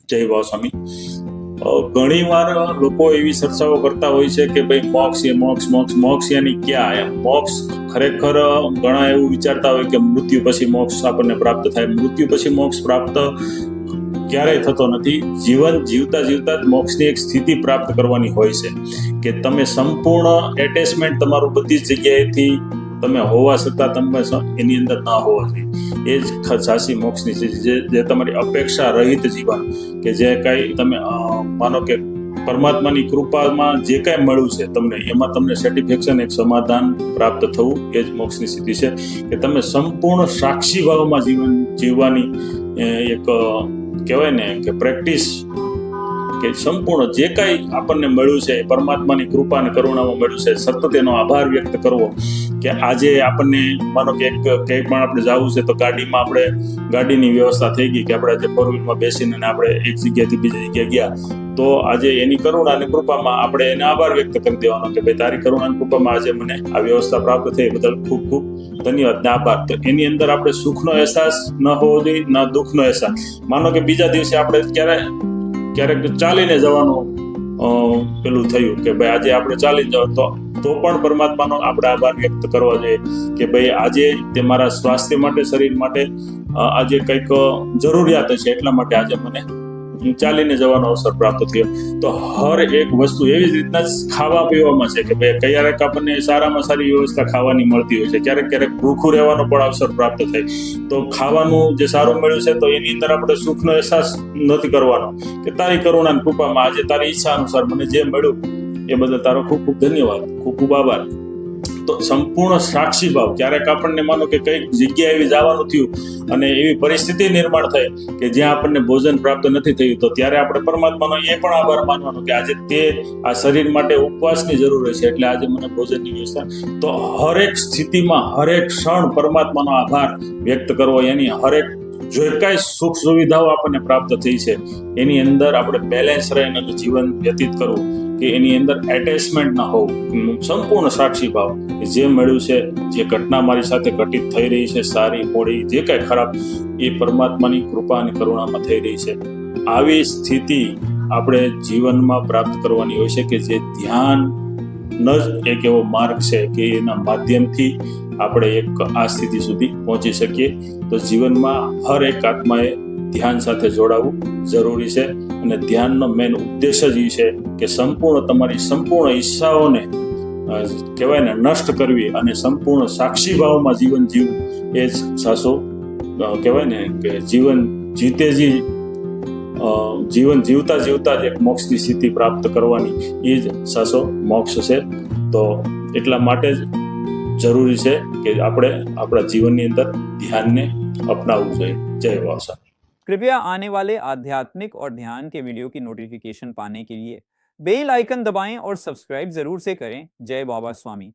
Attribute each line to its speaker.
Speaker 1: જય સ્વામી। ઘણી વાર લોકો એવી ચર્ચાઓ કરતા હોય છે કે ભાઈ મોક્ષ એ મોક્ષ મોક્ષ મોક્ષ યાની ક્યાં એમ મોક્ષ ખરેખર ઘણા એવું વિચારતા હોય કે મૃત્યુ પછી મોક્ષ આપણને પ્રાપ્ત થાય। મૃત્યુ પછી મોક્ષ પ્રાપ્ત ક્યારેય થતો નથી। જીવન જીવતા જીવતા જ મોક્ષની એક સ્થિતિ પ્રાપ્ત કરવાની હોય છે કે તમે સંપૂર્ણ એટેચમેન્ટ તમારું બધી જ જગ્યાએથી તમે હોવા છતાં તમે એની અંદર ના હોવા જોઈએ। એ જ સાચી મોક્ષની સ્થિતિ છે, જે તમારી અપેક્ષા રહિત જીવન કે જે કાંઈ તમે માનો કે પરમાત્માની કૃપામાં જે કાંઈ મળ્યું છે તમને એમાં તમને સેટિસ્ફેક્શન એક સમાધાન પ્રાપ્ત થવું એ જ મોક્ષની સ્થિતિ છે કે તમે સંપૂર્ણ સાક્ષી ભાવમાં જીવન જીવવાની એક કહેવાય ને કે પ્રેક્ટિસ કે સંપૂર્ણ જે કાંઈ આપણને મળ્યું છે પરમાત્માની કૃપા અને કરુણામાં મળ્યું છે સતત એનો આભાર વ્યક્ત કરવો કે આજે આપણને માનો કે ક્યાંય પણ આપણે જવું છે તો ગાડીમાં આપણે ગાડીની વ્યવસ્થા થઈ ગઈ કે આપણે આજે ફોર વ્હીલમાં બેસીને આપણે એક જગ્યાએથી બીજી જગ્યાએ ગયા તો આજે એની કરુણા અને કૃપામાં આપણે એને આભાર વ્યક્ત કરી દેવાનો કે ભાઈ તારી કરુણા અને કૃપામાં આજે મને આ વ્યવસ્થા પ્રાપ્ત થઈ બદલ ખૂબ ખૂબ ધન્યવાદ ને આભાર। તો એની અંદર આપણે સુખનો અહેસાસ ન હોવો જોઈએ ન દુઃખનો અહેસાસ। માનો કે બીજા દિવસે આપણે ક્યારેક ચાલીને જવાનું પેલું થયું કે ભાઈ આજે આપણે ચાલીને જાવ તો પણ પરમાત્માનો આપણે આભાર વ્યક્ત કરવા જોઈએ કે ભાઈ આજે તે મારા સ્વાસ્થ્ય માટે શરીર માટે આજે કંઈક જરૂરિયાત છે એટલા માટે આજે મને ચાલીને જવાનો અવસર પ્રાપ્ત થયો। તો હર એક વસ્તુ એવી જ રીતના ખાવા પીવામાં છે કે ભાઈ ક્યારેક આપણને સારામાં સારી વ્યવસ્થા ખાવાની મળતી હોય છે, ક્યારેક ભૂખું રહેવાનો પણ અવસર પ્રાપ્ત થાય। તો ખાવાનું જે સારું મળ્યું છે તો એની અંદર આપણે સુખનો અહેસાસ નથી કરવાનો કે તારી કરુણા અને કૃપામાં આજે તારી ઈચ્છા અનુસાર મને જે મળ્યું એ બદલ તારો ખૂબ ખૂબ ધન્યવાદ, ખૂબ ખૂબ આભાર। તો સંપૂર્ણ સાક્ષી ભાવ ક્યારેક આપણને માનો કે કઈક જગ્યાએ એવી જવાનું થયું અને એવી પરિસ્થિતિ નિર્માણ થઈ કે જ્યાં આપણને ભોજન પ્રાપ્ત નથી થયું તો ત્યારે આપણે પરમાત્માનો એ પણ આભાર માનવાનો કે આજે તે આ શરીર માટે ઉપવાસની જરૂર છે એટલે આજે મને ભોજનની વ્યવસ્થા। તો હરેક સ્થિતિમાં હરેક ક્ષણ પરમાત્માનો આભાર વ્યક્ત કરવો એની હરેક જે કાંઈ સુખ સુવિધાઓ આપણને પ્રાપ્ત થઈ છે એની અંદર આપણે બેલેન્સ રહીને જીવન વ્યતીત કરવું કે એની અંદર એટેચમેન્ટ ના હોવું, સંપૂર્ણ સાક્ષી ભાવ જે મળ્યું છે જે ઘટના મારી સાથે ઘટિત થઈ રહી છે સારી મોડી જે કાંઈ ખરાબ એ પરમાત્માની કૃપા અને કરુણામાં થઈ રહી છે। આવી સ્થિતિ આપણે જીવનમાં પ્રાપ્ત કરવાની હોય છે કે જે ધ્યાન જ એક એવો માર્ગ છે કે એના માધ્યમથી આપણે એક આ સ્થિતિ સુધી પહોંચી શકીએ। તો જીવનમાં હર એક આત્માએ ધ્યાન સાથે જોડાવવું જરૂરી છે અને ધ્યાનનો મેન ઉદ્દેશ જ એ છે કે સંપૂર્ણ તમારી સંપૂર્ણ ઈચ્છાઓને કહેવાય ને નષ્ટ કરવી અને સંપૂર્ણ સાક્ષી ભાવમાં જીવન જીવવું એ જ સાચો કહેવાય ને કે જીવન જીવતા જીવતા જ એક મોક્ષની સ્થિતિ પ્રાપ્ત કરવાની એ જ સાચો મોક્ષ છે। તો એટલા માટે જ જરૂરી છે કે આપણે આપણા જીવનની અંદર ધ્યાનને अपनाવું જોઈએ। जय वासा।
Speaker 2: कृपया आने वाले आध्यात्मिक और ध्यान के वीडियो की नोटिफिकेशन पाने के लिए बेल आइकन दबाएं और सब्सक्राइब जरूर से करें। जय बाबा स्वामी।